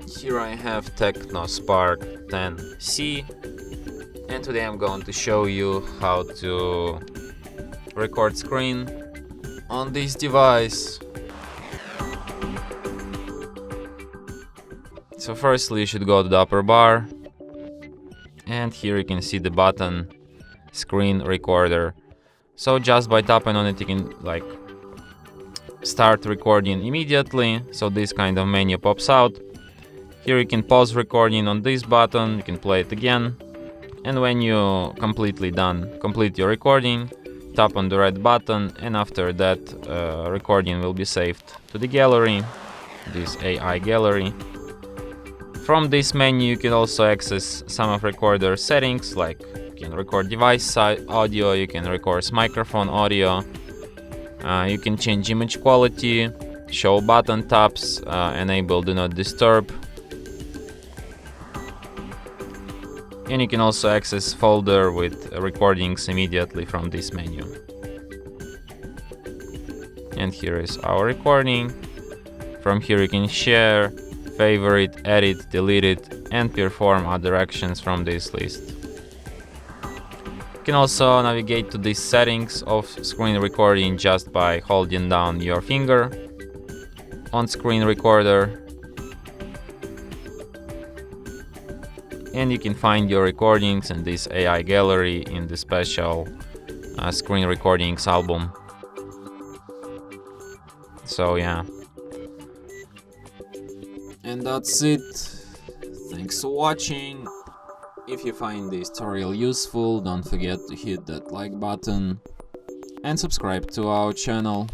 Here I have TECNO Spark 10C, and today I'm going to show you how to record screen on this device. So firstly you should go to the upper bar, and here you can see the button screen recorder. So just by tapping on it you can start recording immediately. So this kind of menu pops out. Here you can pause recording on this button, you can play it again, and when you complete your recording, tap on the red button, and after that recording will be saved to the gallery, this AI gallery. From this menu you can also access some of recorder settings, like you can record device side audio, you can record microphone audio, you can change image quality, show button taps, enable do not disturb, and you can also access folder with recordings immediately from this menu. And here is our recording. From here you can share, favorite, edit, delete it, and perform other actions from this list. You can also navigate to these settings of screen recording just by holding down your finger on screen recorder. And you can find your recordings in this AI gallery in the special screen recordings album. So yeah. And that's it. Thanks for watching. If you find this tutorial useful, don't forget to hit that like button and subscribe to our channel.